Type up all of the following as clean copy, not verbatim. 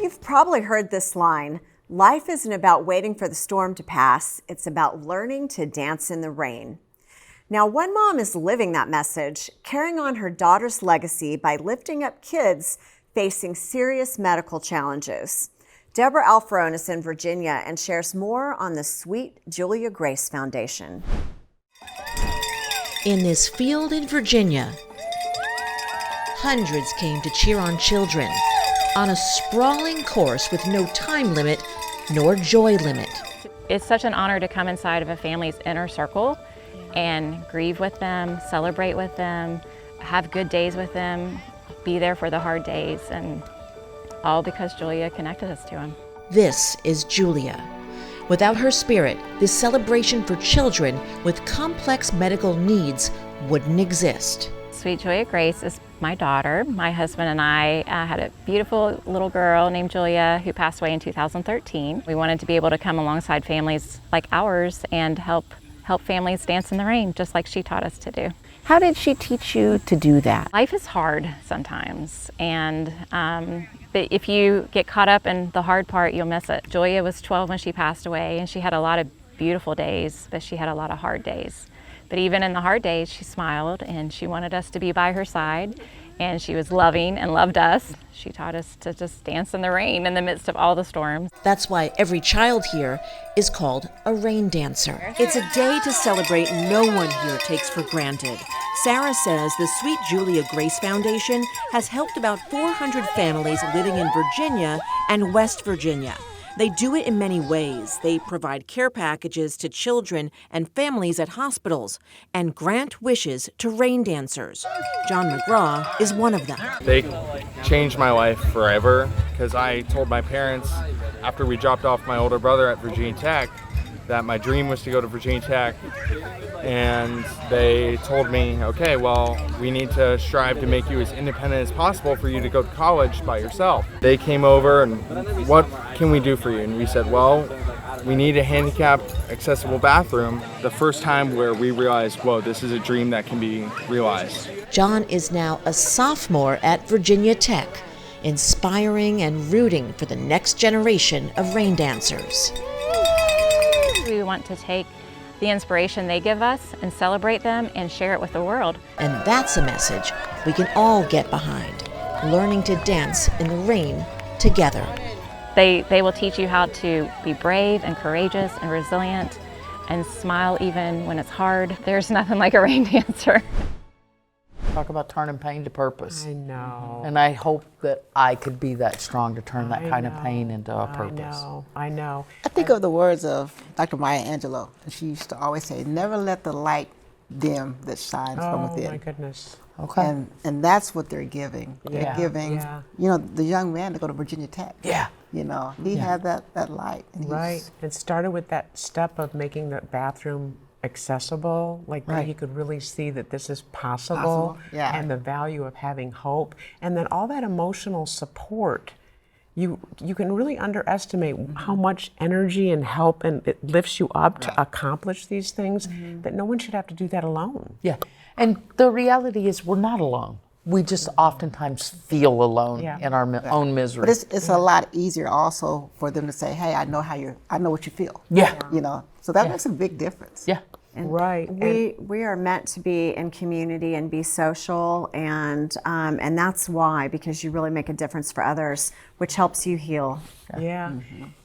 You've probably heard this line, life isn't about waiting for the storm to pass, it's about learning to dance in the rain. Now, one mom is living that message, carrying on her daughter's legacy by lifting up kids facing serious medical challenges. Deborah Alfarone is in Virginia and shares more on the Sweet Julia Grace Foundation. In this field in Virginia, hundreds came to cheer on children on a sprawling course with no time limit nor joy limit. It's such an honor to come inside of a family's inner circle and grieve with them, celebrate with them, have good days with them, be there for the hard days, and all because Julia connected us to him. This is Julia. Without her spirit, this celebration for children with complex medical needs wouldn't exist. Sweet Julia Grace is my daughter. My husband and I had a beautiful little girl named Julia who passed away in 2013. We wanted to be able to come alongside families like ours and help families dance in the rain, just like she taught us to do. How did she teach you to do that? Life is hard sometimes, and but if you get caught up in the hard part, you'll miss it. Julia was 12 when she passed away, and she had a lot of beautiful days, but she had a lot of hard days. But even in the hard days, she smiled, and she wanted us to be by her side, and she was loving and loved us. She taught us to just dance in the rain in the midst of all the storms. That's why every child here is called a rain dancer. It's a day to celebrate no one here takes for granted. Sarah says the Sweet Julia Grace Foundation has helped about 400 families living in Virginia and West Virginia. They do it in many ways. They provide care packages to children and families at hospitals and grant wishes to rain dancers. John McGraw is one of them. They changed my life forever because I told my parents after we dropped off my older brother at Virginia Tech that my dream was to go to Virginia Tech, and they told me, okay, well, we need to strive to make you as independent as possible for you to go to college by yourself. They came over and, what can we do for you? And we said, well, we need a handicapped accessible bathroom. The first time where we realized, whoa, this is a dream that can be realized. John is now a sophomore at Virginia Tech, inspiring and rooting for the next generation of rain dancers. We want to take the inspiration they give us and celebrate them and share it with the world. And that's a message we can all get behind, learning to dance in the rain together. They will teach you how to be brave and courageous and resilient and smile even when it's hard. There's nothing like a rain dancer. Talk about turning pain to purpose. I know. And I hope that I could be that strong to turn that kind of pain into a purpose. I know. I think of the words of Dr. Maya Angelou, and she used to always say, never let the light dim that shines from within. Oh my goodness. Okay. And that's what they're giving. Yeah, They're giving, yeah. you know, the young man to go to Virginia Tech. Yeah. You know, he had that light. And Right. It started with that step of making the bathroom accessible, like that you could really see that this is possible, yeah. and the value of having hope, and then all that emotional support. You can really underestimate how much energy and help and it lifts you up to accomplish these things, that no one should have to do that alone. Yeah. And the reality is we're not alone. We just oftentimes feel alone in our own misery. But it's a lot easier also for them to say, hey, I know what you feel. Yeah. You know, so that makes a big difference. Yeah. And Right. We are meant to be in community and be social, and that's why, because you really make a difference for others, which helps you heal. Yeah.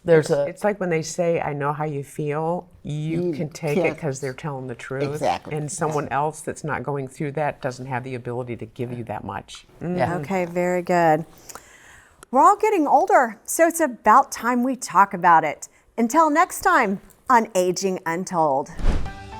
It's like when they say, I know how you feel, you can take it because they're telling the truth. Exactly. And someone else that's not going through that doesn't have the ability to give you that much. Yeah. Okay, very good. We're all getting older, so it's about time we talk about it. Until next time on Aging Untold.